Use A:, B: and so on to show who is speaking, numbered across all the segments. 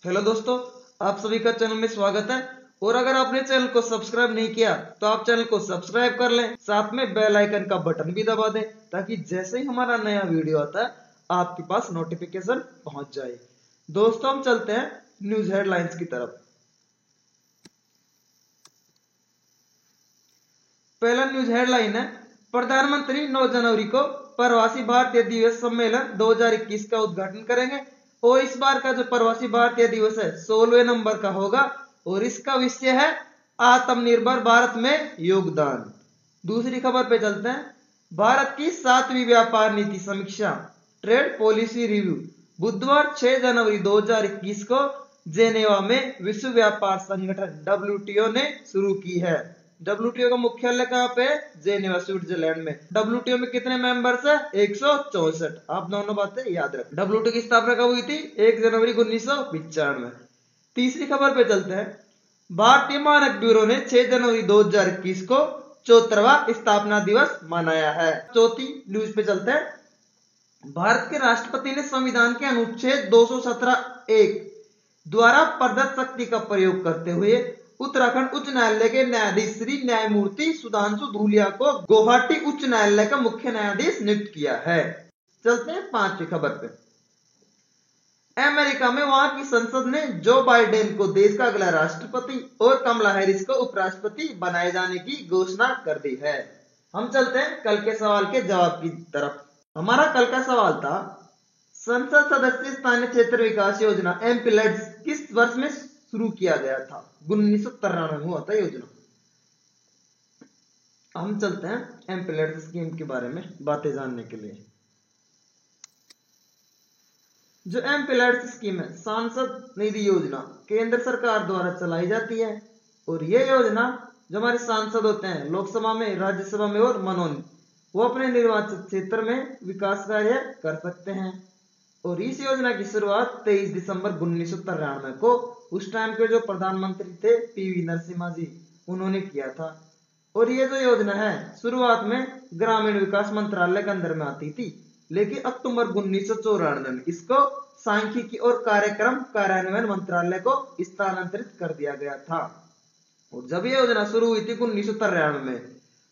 A: Hello दोस्तों, आप सभी का चैनल में स्वागत है। और अगर आपने चैनल को सब्सक्राइब नहीं किया तो आप चैनल को सब्सक्राइब कर लें, साथ में बेल आइकन का बटन भी दबा दें ताकि जैसे ही हमारा नया वीडियो आता है आपके पास नोटिफिकेशन पहुंच जाए। दोस्तों, हम चलते हैं न्यूज हेडलाइंस की तरफ। पहला न्यूज हेडलाइन है, प्रधानमंत्री 9 जनवरी को प्रवासी भारतीय दिवस सम्मेलन 2021 का उद्घाटन करेंगे। और इस बार का जो प्रवासी भारतीय दिवस है 16वें नंबर का होगा और इसका विषय है आत्मनिर्भर भारत में योगदान। दूसरी खबर पे चलते हैं, भारत की 7वीं व्यापार नीति समीक्षा ट्रेड पॉलिसी रिव्यू बुधवार 6 जनवरी 2021 को जेनेवा में विश्व व्यापार संगठन WTO ने शुरू की है। WTO का मुख्यालय कहाँ पे है? जेनेवा, स्विट्जरलैंड में। WTO में कितने मेंबर्स है? 164। आप दोनों बातें याद रखें। WTO की स्थापना कब हुई थी? 1 जनवरी 1995। तीसरी खबर पे चलते हैं, भारतीय मानक ब्यूरो ने 6 जनवरी 2021 को 74वां स्थापना दिवस मनाया है। चौथी न्यूज पे चलते हैं, भारत के राष्ट्रपति ने संविधान के अनुच्छेद 217(1) द्वारा प्रदत्त शक्ति का प्रयोग करते हुए उत्तराखंड उच्च न्यायालय के न्यायाधीश श्री न्यायमूर्ति सुधांशु धूलिया को गुवाहाटी उच्च न्यायालय का मुख्य न्यायाधीश नियुक्त किया है। चलते हैं पांचवी खबर पे। अमेरिका में वहां की संसद ने जो बाइडेन को देश का अगला राष्ट्रपति और कमला हैरिस को उपराष्ट्रपति बनाए जाने की घोषणा कर दी है। हम चलते हैं कल के सवाल के जवाब की तरफ। हमारा कल का सवाल था, संसद सदस्य स्थानीय क्षेत्र विकास योजना MPLADS किस वर्ष में शुरू किया गया था? 1993 में हुआ था योजना। हम चलते हैं MPLADS स्कीम के बारे में बातें जानने के लिए। जो MPLADS स्कीम है, सांसद निधि योजना, केंद्र सरकार द्वारा चलाई जाती है। और यह योजना जो हमारे सांसद होते हैं लोकसभा में, राज्यसभा में और मनोनीत, वो अपने निर्वाचित क्षेत्र में विकास कार्य कर सकते हैं। और इस योजना की शुरुआत 23 दिसंबर 1993 को उस टाइम के जो प्रधानमंत्री थे PV नरसिम्हा जी, उन्होंने किया था। और ये जो योजना है शुरुआत में ग्रामीण विकास मंत्रालय के अंदर में आती थी, लेकिन अक्टूबर 1994 में इसको सांख्यिकी और कार्यक्रम कार्यान्वयन मंत्रालय को स्थानांतरित कर दिया गया था। और जब यह योजना शुरू हुई थी 1993 में,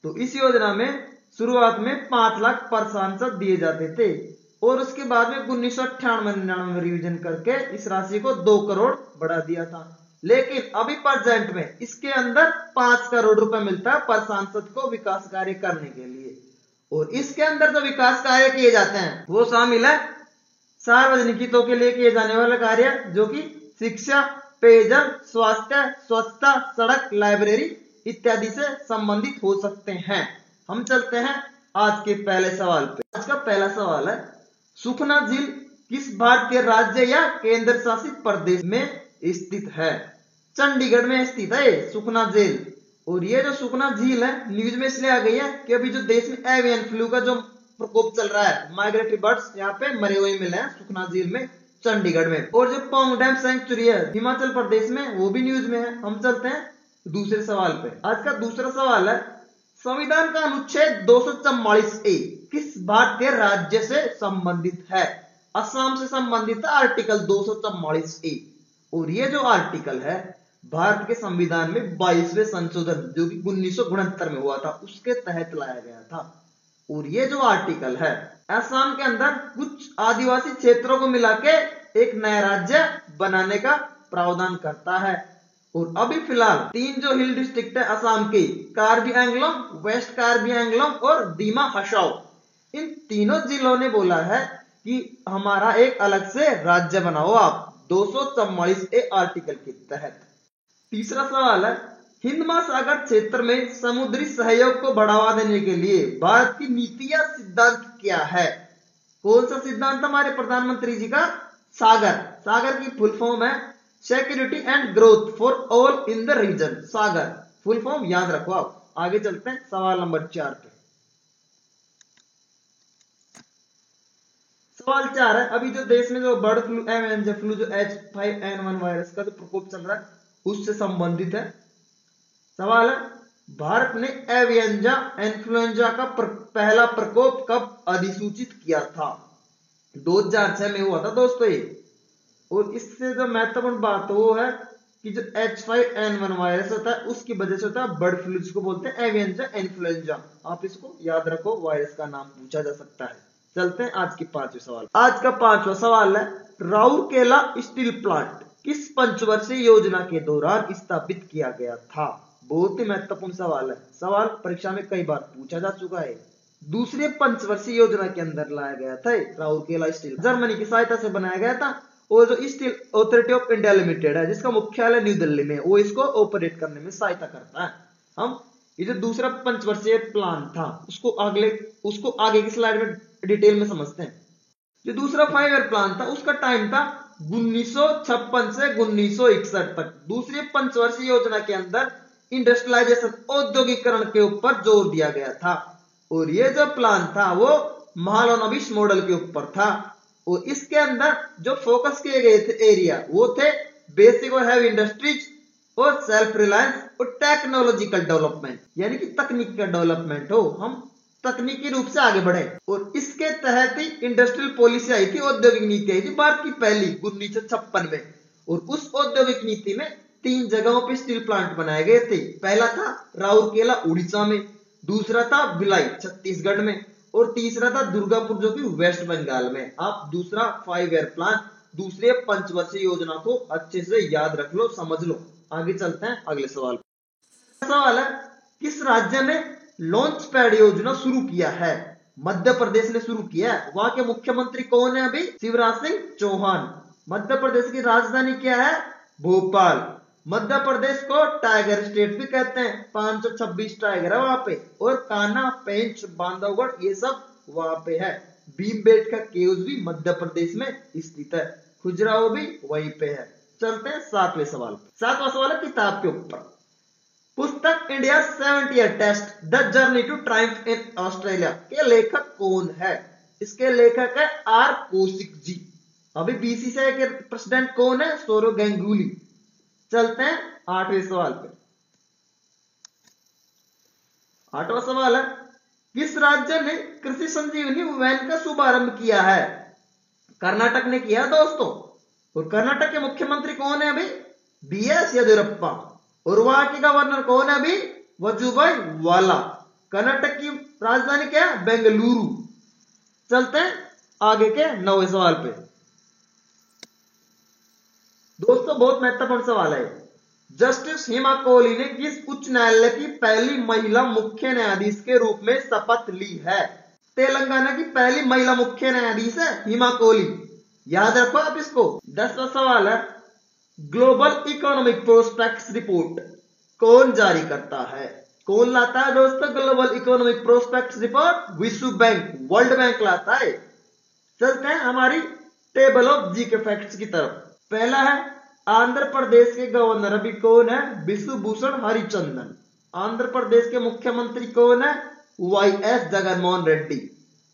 A: तो इस योजना में शुरुआत में 5 लाख पर सांसद दिए जाते थे और उसके बाद में 1998 में रिवीजन करके इस राशि को 2 करोड़ बढ़ा दिया था। लेकिन अभी प्रेजेंट में इसके अंदर 5 करोड़ रुपए मिलता है पर सांसद को विकास कार्य करने के लिए। और इसके अंदर जो विकास कार्य किए जाते हैं वो शामिल है सार्वजनिक हितों के लिए किए जाने वाले कार्य, जो कि शिक्षा, पेयजल, स्वास्थ्य, स्वच्छता, सड़क, लाइब्रेरी इत्यादि से संबंधित हो सकते हैं। हम चलते हैं आज के पहले सवाल पे। आज का पहला सवाल है, सुखना झील किस भारतीय राज्य या केंद्र शासित प्रदेश में स्थित है? चंडीगढ़ में स्थित है सुखना झील। और ये जो सुखना झील है न्यूज में इसलिए आ गई है कि अभी जो देश में एवियन फ्लू का जो प्रकोप चल रहा है, माइग्रेटरी बर्ड्स यहाँ पे मरे हुए मिले हैं सुखना झील में, चंडीगढ़ में। और जो पोंग डैम सेंचुरी है हिमाचल प्रदेश में, वो भी न्यूज में है। हम चलते हैं दूसरे सवाल पे। आज का दूसरा सवाल है, संविधान का अनुच्छेद 244(a) किस भारतीय राज्य से संबंधित है? असम से संबंधित है आर्टिकल 244(a). और ये जो आर्टिकल है भारत के संविधान में 22वें संशोधन जो कि 1969 में हुआ था उसके तहत लाया गया था। और ये जो आर्टिकल है असम के अंदर कुछ आदिवासी क्षेत्रों को मिला के एक नया राज्य बनाने का प्रावधान करता है। और अभी फिलहाल 3 जो हिल डिस्ट्रिक्ट है असम की, कार्बी एंगलोंग, वेस्ट कार्बी एंगलोंग और दीमा हसाओ, इन तीनों जिलों ने बोला है कि हमारा एक अलग से राज्य बनाओ आप 244(a) आर्टिकल के तहत। तीसरा सवाल है, हिंद महासागर क्षेत्र में समुद्री सहयोग को बढ़ावा देने के लिए भारत की नीति या सिद्धांत क्या है? कौन सा सिद्धांत हमारे प्रधानमंत्री जी का? सागर। सागर की फुल फॉर्म है security and growth for all in the region. SAGAR full form याद रखो आप। आगे चलते हैं सवाल नंबर 4 पे। सवाल 4 है, अभी जो देश में जो बर्ड फ्लू एवियन फ्लू जो H5N1 वायरस का जो प्रकोप चल रहा है उससे संबंधित है। सवाल है, भारत ने एवियंजा इन्फ्लुएंजा का पहला प्रकोप कब अधिसूचित किया था? 2006 में हुआ था दोस्तों ये। और इससे जो महत्वपूर्ण बात वो है कि जो H5N1 वायरस होता है उसकी वजह से होता है बर्ड फ्लू, जिसको बोलते हैं एवियन इन्फ्लुएंजा। आप इसको याद रखो, वायरस का नाम पूछा जा सकता है। चलते हैं आज की पांचवें सवाल। आज का पांचवा सवाल है, राउरकेला स्टील प्लांट किस पंचवर्षीय योजना के दौरान स्थापित किया गया था? बहुत ही महत्वपूर्ण सवाल है, सवाल परीक्षा में कई बार पूछा जा चुका है। दूसरे पंचवर्षीय योजना के अंदर लाया गया था राउरकेला स्टील, जर्मनी की सहायता से बनाया गया था। और जो steel authority of India limited है, जिसका मुख्यालय न्यू दिल्ली में, वो इसको ऑपरेट करने में सहायता करता है। हम ये जो दूसरा पंचवर्षीय प्लान था उसको आगे की स्लाइड में डिटेल में समझते हैं। जो दूसरा 5 ईयर प्लान था उसका टाइम था 1956 से 1961 तक। दूसरी पंचवर्षीय योजना के अंदर इंडस्ट्रियलाइजेशन, औद्योगिकरण के ऊपर जोर दिया गया था। और ये जो प्लान था वो महालनोबिस मॉडल के ऊपर था। और इसके अंदर जो फोकस किए गए थे एरिया वो थे बेसिक और हैवी इंडस्ट्रीज और सेल्फ रिलायंस और टेक्नोलॉजिकल डेवलपमेंट, यानी कि तकनीक का डेवलपमेंट हो, हम तकनीकी रूप से आगे बढ़े। और इसके तहत ही इंडस्ट्रियल पॉलिसी आई थी, औद्योगिक नीति आई थी भारत की पहली 1956 में। और उस औद्योगिक नीति में 3 जगहों पे स्टील प्लांट बनाए गए थे। पहला था राउरकेला उड़ीसा में, दूसरा था भिलाई छत्तीसगढ़ में, और तीसरा था दुर्गापुर जो कि वेस्ट बंगाल में। आप दूसरा 5 ईयर प्लान, दूसरे पंचवर्षीय योजना को अच्छे से याद रख लो, समझ लो। आगे चलते हैं अगले सवाल। सवाल है, किस राज्य ने लॉन्च पैड योजना शुरू किया है? मध्य प्रदेश ने शुरू किया है। वहां के मुख्यमंत्री कौन है अभी? शिवराज सिंह चौहान। मध्य प्रदेश की राजधानी क्या है? भोपाल। मध्य प्रदेश को टाइगर स्टेट भी कहते हैं, 526 टाइगर है वहां पे। और कान्हा, पेंच, बांधवगढ़ ये सब वहां पे है। भीमबेटका केव्स भी मध्य प्रदेश में स्थित है। खजुराहो भी वहीं पे है। चलते हैं 7वें सवाल पे। 7वां सवाल है किताब के ऊपर। पुस्तक India 70 year test the journey to triumph in Australia के लेखक कौन है? इसके लेखक है आर कौशिक जी। अभी बीसीसीआई के प्रेसिडेंट कौन है? सौरव गंगुली। चलते हैं 8वें सवाल पे। 8वां सवाल है, किस राज्य ने कृषि संजीवनी वैन का शुभारंभ किया है? कर्नाटक ने किया दोस्तों। और कर्नाटक के मुख्यमंत्री कौन है अभी? बीएस येदियुरप्पा। और वहां के गवर्नर कौन है अभी? वजुभाई वाला। कर्नाटक की राजधानी क्या है? बेंगलुरु। चलते हैं आगे के 9वें सवाल पे। दोस्तों बहुत महत्वपूर्ण सवाल है। जस्टिस हेमा कोहली ने किस उच्च न्यायालय की पहली महिला मुख्य न्यायाधीश के रूप में शपथ ली है? तेलंगाना की पहली महिला मुख्य न्यायाधीश है हेमा कोहली। याद रखो आप इसको। 10वां सवाल है, ग्लोबल इकोनॉमिक प्रोस्पेक्ट्स रिपोर्ट कौन जारी करता है? कौन लाता है दोस्तों ग्लोबल इकोनॉमिक प्रोस्पेक्ट्स रिपोर्ट? विश्व बैंक, वर्ल्ड बैंक लाता है। चलते हैं हमारी टेबल ऑफ जीके फैक्ट्स की तरफ। पहला है, आंध्र प्रदेश के गवर्नर अभी कौन है? विश्वभूषण हरिचंदन। आंध्र प्रदेश के मुख्यमंत्री कौन है? वाईएस जगनमोहन रेड्डी।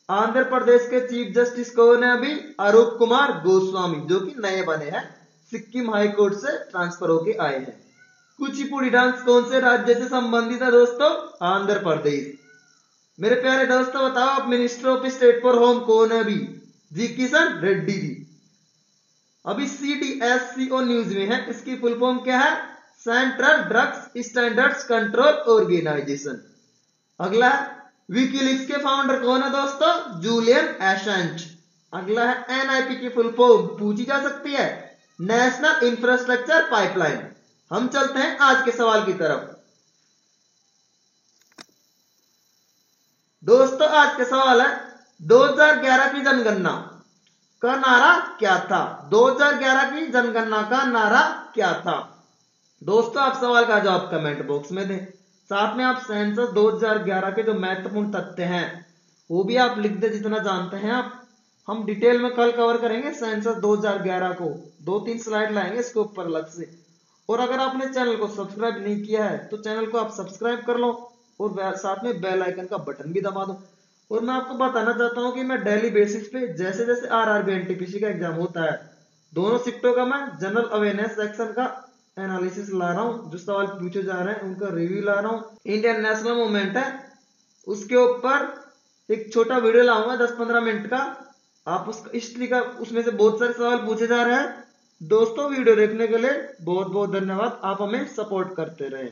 A: आंध्र प्रदेश के चीफ जस्टिस कौन है अभी? अरूप कुमार गोस्वामी, जो कि नए बने हैं, सिक्किम हाई कोर्ट से ट्रांसफर होके आए हैं। कुचिपुड़ी डांस कौन से राज्य से संबंधित है दोस्तों? आंध्र प्रदेश। मेरे प्यारे दोस्तों बताओ, आप minister of state for home कौन है अभी? जी किशन रेड्डी जी। अभी CDSCO न्यूज में है, इसकी फुल फॉर्म क्या है? Central drugs standards control organisation. अगला है, विकीलीक्स के फाउंडर कौन है दोस्तों? Julian Assange. अगला है, NIP की फुल फॉर्म पूछी जा सकती है, नेशनल इंफ्रास्ट्रक्चर पाइपलाइन। हम चलते हैं आज के सवाल की तरफ। दोस्तों आज के सवाल है, 2011 की जनगणना का नारा क्या था? 2011 की जनगणना का नारा क्या था? दोस्तों आप सवाल का जवाब कमेंट बॉक्स में दें। साथ में आप सेंसस 2011 के जो महत्वपूर्ण तथ्य हैं वो भी आप लिख दे, जितना जानते हैं आप। हम डिटेल में कल कवर करेंगे सेंसस 2011 को, 2-3 स्लाइड लाएंगे इसके ऊपर अलग से। और अगर आपने चैनल को सब्सक्राइब नहीं किया है तो चैनल को आप सब्सक्राइब कर लो और साथ में बेल आइकन का बटन भी दबा दो। और मैं आपको बताना चाहता हूं कि मैं डेली बेसिस पे जैसे जैसे RRB NTPC का एग्जाम होता है, दोनों शिफ्टों का मैं जनरल अवेयरनेस सेक्शन का एनालिसिस ला रहा हूं, जो सवाल पूछे जा रहे हैं उनका रिव्यू ला रहा हूं। इंडियन नेशनल मूवमेंट है, उसके ऊपर एक छोटा वीडियो लाऊंगा 10-15 मिनट का। आप उसका हिस्ट्री का, उसमें से बहुत सारे सवाल पूछे जा रहे हैं, दोस्तों वीडियो देखने के लिए बहुत बहुत धन्यवाद। आप हमें सपोर्ट करते रहें।